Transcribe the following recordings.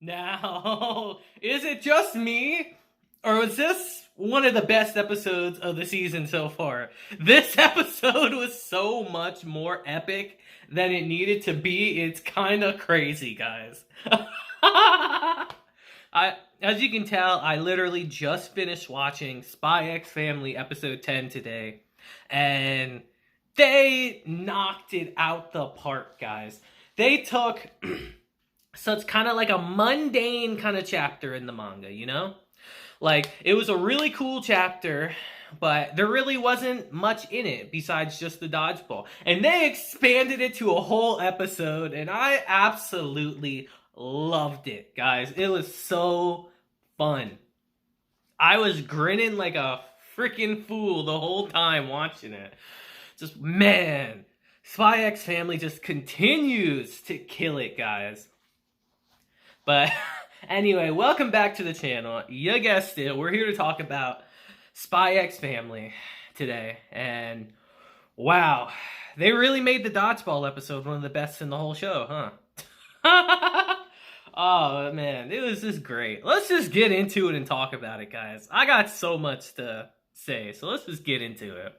Now, is it just me? Or was this one of the best episodes of the season so far? This episode was so much more epic than it needed to be. It's kind of crazy, guys. As you can tell, I literally just finished watching Spy X Family episode 10 today. And they knocked it out the park, guys. They took such kind of like a mundane kind of chapter in the manga, you know? Like, it was a really cool chapter, but there really wasn't much in it besides just the dodgeball. And they expanded it to a whole episode, and I absolutely loved it, guys. It was so fun. I was grinning like a freaking fool the whole time watching it. Just, man, Spy X Family just continues to kill it, guys. But anyway, welcome back to the channel. You guessed it, we're here to talk about Spy X Family today. And wow, they really made the dodgeball episode one of the best in the whole show, huh? Oh man, it was just great. Let's just get into it and talk about it, guys. I got so much to say, so let's just get into it.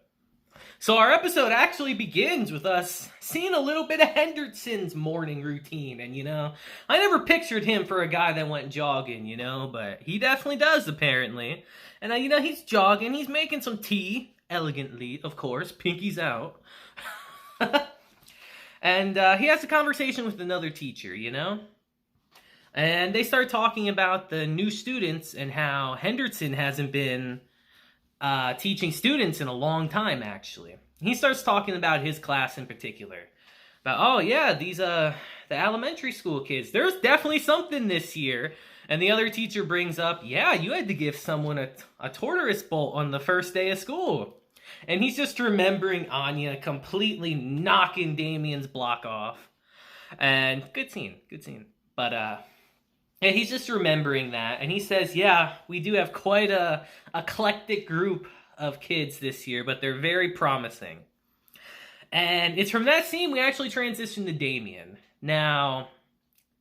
So our episode actually begins with us seeing a little bit of Henderson's morning routine. And, you know, I never pictured him for a guy that went jogging, you know, but he definitely does, apparently. And, you know, he's jogging. He's making some tea, elegantly, of course. Pinky's out. And he has a conversation with another teacher, you know. And they start talking about the new students and how Henderson hasn't been teaching students in a long time, actually. He starts talking about his class in particular. About, oh yeah, these, the elementary school kids, there's definitely something this year. And the other teacher brings up, yeah, you had to give someone a tortoise bolt on the first day of school. And he's just remembering Anya completely knocking Damien's block off. And good scene. But, and he's just remembering that, and he says, yeah, we do have quite a eclectic group of kids this year, but they're very promising. And it's from that scene we actually transition to Damien. Now,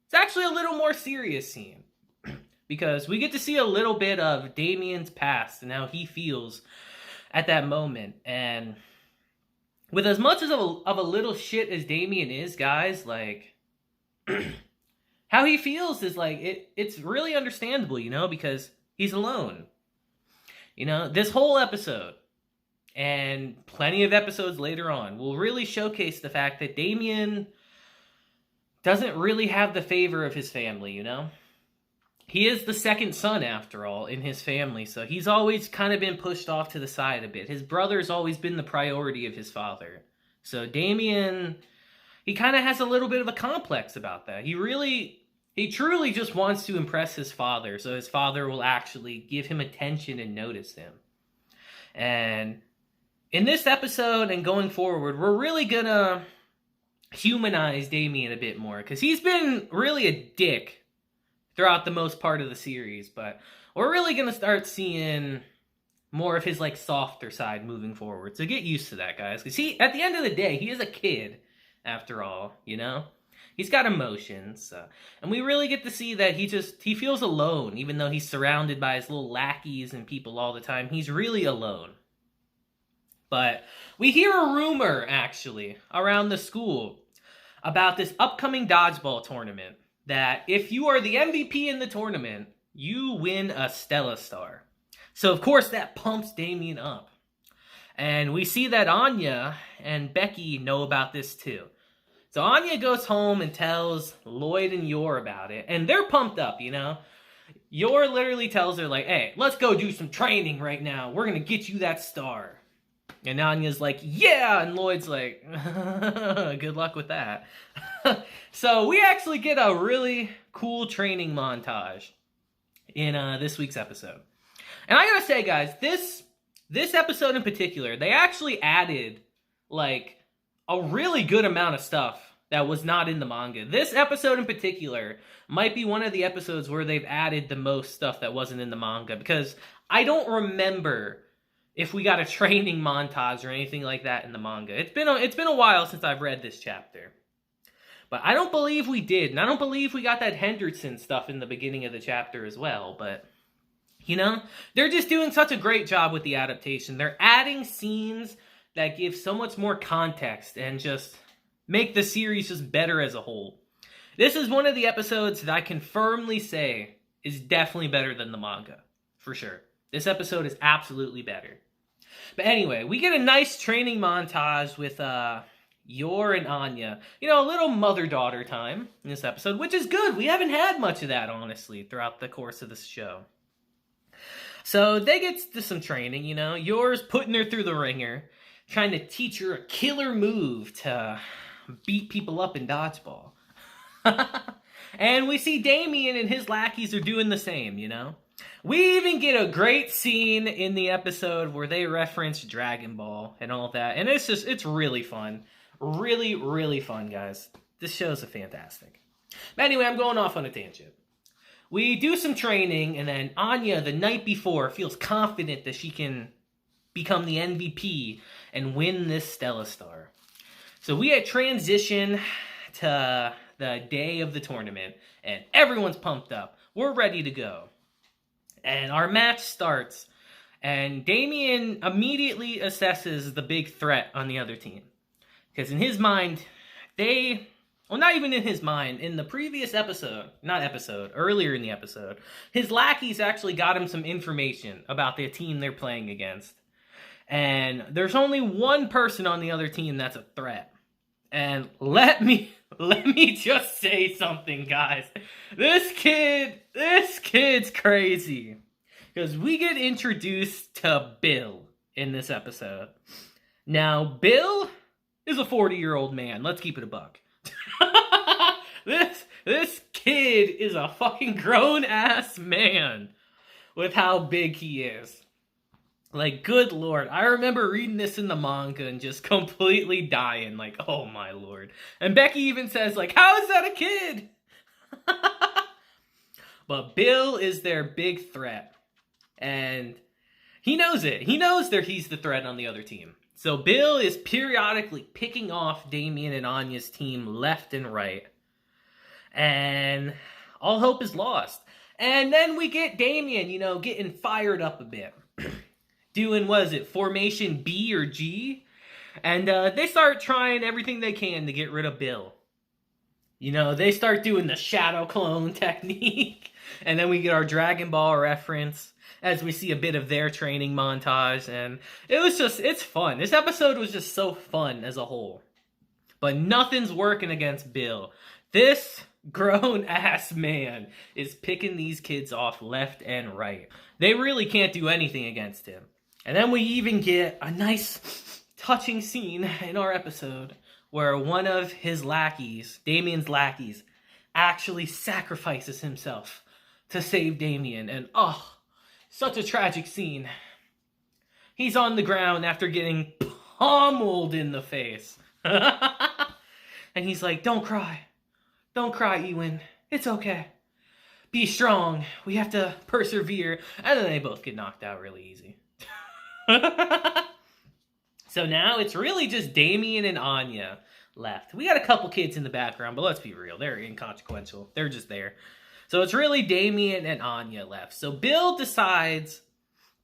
it's actually a little more serious scene, because we get to see a little bit of Damien's past and how he feels at that moment. And with as much of a little shit as Damien is, guys, like... how he feels is like, it's really understandable, you know, because he's alone. You know, this whole episode, and plenty of episodes later on, will really showcase the fact that Damien doesn't really have the favor of his family, you know? He is the second son, after all, in his family, so he's always kind of been pushed off to the side a bit. His brother's always been the priority of his father. So Damien, he kind of has a little bit of a complex about that. He truly just wants to impress his father, so his father will actually give him attention and notice him. And in this episode and going forward, we're really gonna humanize Damien a bit more, because he's been really a dick throughout the most part of the series, but we're really gonna start seeing more of his, like, softer side moving forward. So get used to that, guys, because at the end of the day, he is a kid, after all, you know? He's got emotions, and we really get to see that he feels alone, even though he's surrounded by his little lackeys and people all the time. He's really alone. But we hear a rumor, actually, around the school about this upcoming dodgeball tournament, that if you are the MVP in the tournament, you win a Stella Star. So, of course, that pumps Damien up. And we see that Anya and Becky know about this, too. So Anya goes home and tells Lloyd and Yor about it, and they're pumped up, you know? Yor literally tells her, like, hey, let's go do some training right now. We're gonna get you that star. And Anya's like, yeah! And Lloyd's like, good luck with that. So we actually get a really cool training montage in this week's episode. And I gotta say, guys, this episode in particular, they actually added, like, a really good amount of stuff that was not in the manga. This episode in particular might be one of the episodes where they've added the most stuff that wasn't in the manga, because I don't remember if we got a training montage or anything like that in the manga. It's been a while since I've read this chapter. But I don't believe we did, and I don't believe we got that Henderson stuff in the beginning of the chapter as well, but, you know, they're just doing such a great job with the adaptation. They're adding scenes that give so much more context and just make the series just better as a whole. This is one of the episodes that I can firmly say is definitely better than the manga, for sure. This episode is absolutely better. But anyway, we get a nice training montage with Yor and Anya. You know, a little mother-daughter time in this episode, which is good. We haven't had much of that, honestly, throughout the course of this show. So they get to some training, you know. Yor's putting her through the ringer, trying to teach her a killer move to beat people up in dodgeball. And we see Damien and his lackeys are doing the same, you know. We even get a great scene in the episode where they reference Dragon Ball and all that. And it's really fun. Really, really fun, guys. This show's fantastic. But anyway, I'm going off on a tangent. We do some training, and then Anya, the night before, feels confident that she can become the MVP and win this Stella Star. So we had transition to the day of the tournament, and everyone's pumped up. We're ready to go. And our match starts, and Damien immediately assesses the big threat on the other team. Because in his mind, not even in his mind, in the previous earlier in the episode, his lackeys actually got him some information about the team they're playing against. And there's only one person on the other team that's a threat. And let me just say something, guys. This kid's crazy. Because we get introduced to Bill in this episode. Now, Bill is a 40-year-old man. Let's keep it a buck. This kid is a fucking grown-ass man with how big he is. Like, good lord. I remember reading this in the manga and just completely dying. Like, oh my lord. And Becky even says, like, how is that a kid? But Bill is their big threat. And he knows it. He knows that he's the threat on the other team. So Bill is periodically picking off Damien and Anya's team left and right. And all hope is lost. And then we get Damien, you know, getting fired up a bit. Doing, formation B or G? And they start trying everything they can to get rid of Bill. You know, they start doing the shadow clone technique. And then we get our Dragon Ball reference as we see a bit of their training montage. And it's fun. This episode was just so fun as a whole. But nothing's working against Bill. This grown-ass man is picking these kids off left and right. They really can't do anything against him. And then we even get a nice, touching scene in our episode where one of his lackeys, Damien's lackeys, actually sacrifices himself to save Damien. And, such a tragic scene. He's on the ground after getting pummeled in the face. And he's like, don't cry. Don't cry, Ewan. It's okay. Be strong. We have to persevere. And then they both get knocked out really easy. So now it's really just Damien and Anya left. We got a couple kids in the background, but let's be real. They're inconsequential. They're just there. So it's really Damien and Anya left. So Bill decides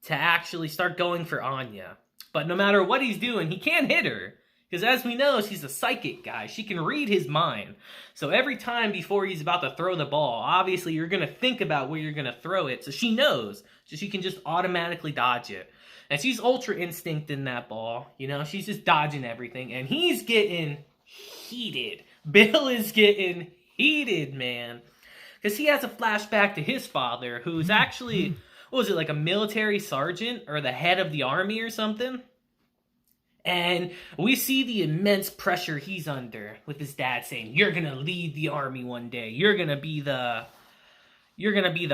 to actually start going for Anya. But no matter what he's doing, he can't hit her. Because as we know, she's a psychic guy. She can read his mind. So every time before he's about to throw the ball, obviously you're going to think about where you're going to throw it. So she knows. So she can just automatically dodge it. And she's ultra instinct in that ball. You know, she's just dodging everything. And he's getting heated. Bill is getting heated, man. Because he has a flashback to his father, who's actually, like a military sergeant or the head of the army or something? And we see the immense pressure he's under with his dad saying, you're going to lead the army one day. You're going to be the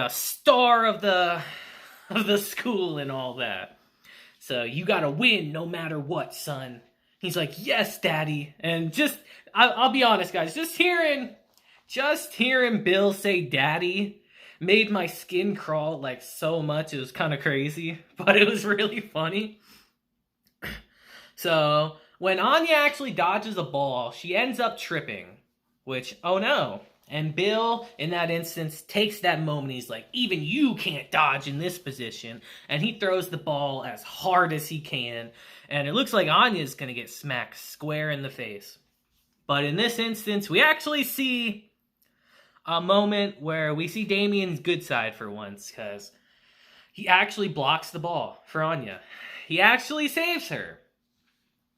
star of the school and all that. So you got to win no matter what, son. He's like, yes, daddy. And I'll be honest, guys, just hearing Bill say daddy made my skin crawl like so much. It was kind of crazy, but it was really funny. So when Anya actually dodges a ball, she ends up tripping. which, oh no. And Bill, in that instance, takes that moment. He's like, even you can't dodge in this position. And he throws the ball as hard as he can. And it looks like Anya's going to get smacked square in the face. But in this instance, we actually see a moment where we see Damien's good side for once. Because he actually blocks the ball for Anya. He actually saves her.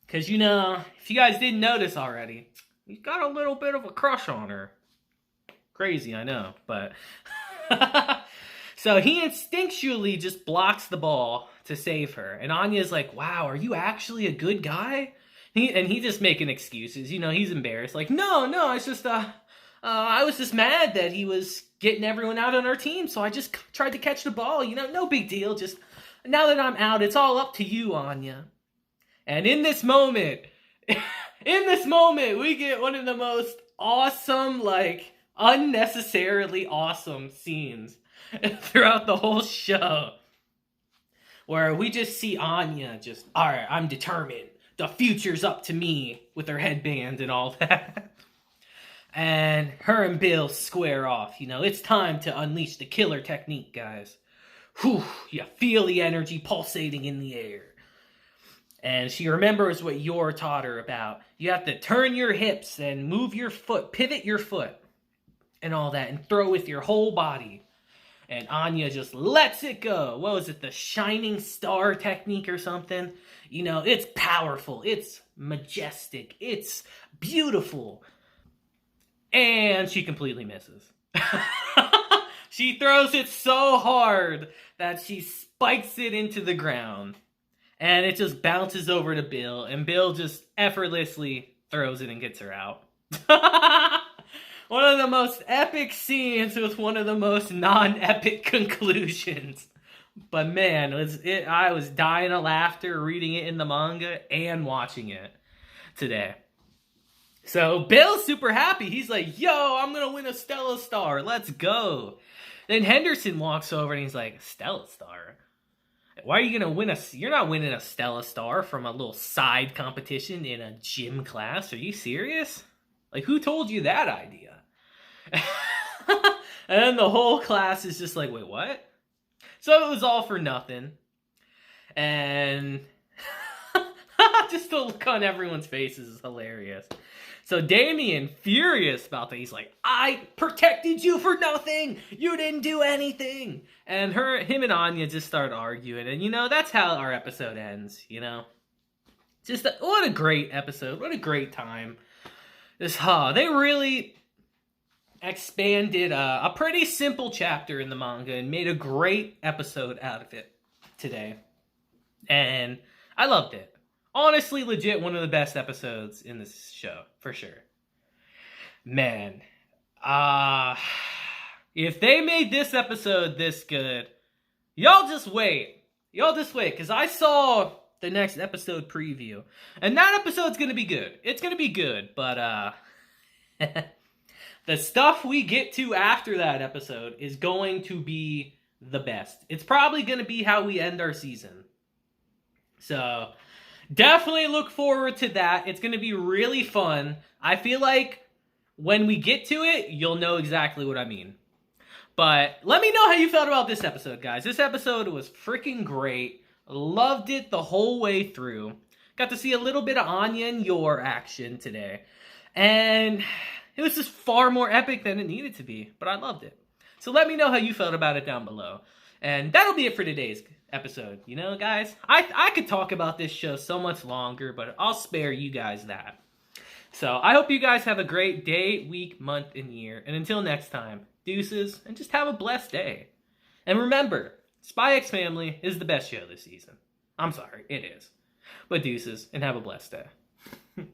Because, you know, if you guys didn't notice already, he's got a little bit of a crush on her. Crazy, I know, but... So he instinctually just blocks the ball to save her. And Anya's like, wow, are you actually a good guy? He's just making excuses. You know, he's embarrassed. Like, no, it's just, I was just mad that he was getting everyone out on our team, so I just tried to catch the ball. You know, no big deal. Just, now that I'm out, it's all up to you, Anya. And in this moment, we get one of the most awesome, like, unnecessarily awesome scenes throughout the whole show, where we just see Anya just, all right, I'm determined. The future's up to me, with her headband and all that. And her and Bill square off. You know, it's time to unleash the killer technique, guys. Whew, you feel the energy pulsating in the air. And she remembers what Yor taught her about. You have to turn your hips and move your foot, pivot your foot, and all that, and throw with your whole body. And Anya just lets it go. What was it, the shining star technique or something? You know, it's powerful, it's majestic, it's beautiful. And she completely misses. She throws it so hard that she spikes it into the ground. And it just bounces over to Bill, and Bill just effortlessly throws it and gets her out. One of the most epic scenes with one of the most non-epic conclusions. But man, I was dying of laughter reading it in the manga and watching it today. So Bill's super happy. He's like, yo, I'm going to win a Stella Star. Let's go. Then Henderson walks over and he's like, Stella Star? Why are you going to win you're not winning a Stella Star from a little side competition in a gym class. Are you serious? Like, who told you that idea? And then the whole class is just like, wait, what? So it was all for nothing. And just the look on everyone's faces is hilarious. So Damien, furious about that, he's like, I protected you for nothing! You didn't do anything! And him and Anya just start arguing, and you know, that's how our episode ends, you know? What a great episode, what a great time. They really expanded a pretty simple chapter in the manga and made a great episode out of it today. And I loved it. Honestly, legit, one of the best episodes in this show, for sure. Man, if they made this episode this good, y'all just wait, because I saw the next episode preview, and that episode's gonna be good. It's gonna be good, but the stuff we get to after that episode is going to be the best. It's probably gonna be how we end our season. So definitely look forward to that. It's going to be really fun. I feel like when we get to it, you'll know exactly what I mean. But let me know how you felt about this episode, guys. This episode was freaking great. Loved it the whole way through. Got to see a little bit of Anya and Yor action today. And it was just far more epic than it needed to be. But I loved it. So let me know how you felt about it down below. And that'll be it for today's episode. You know, guys, I could talk about this show so much longer, but I'll spare you guys that. So I hope you guys have a great day, week, month, and year. And until next time, deuces, and just have a blessed day. And remember, Spy X Family is the best show this season. I'm sorry, it is. But deuces, and have a blessed day.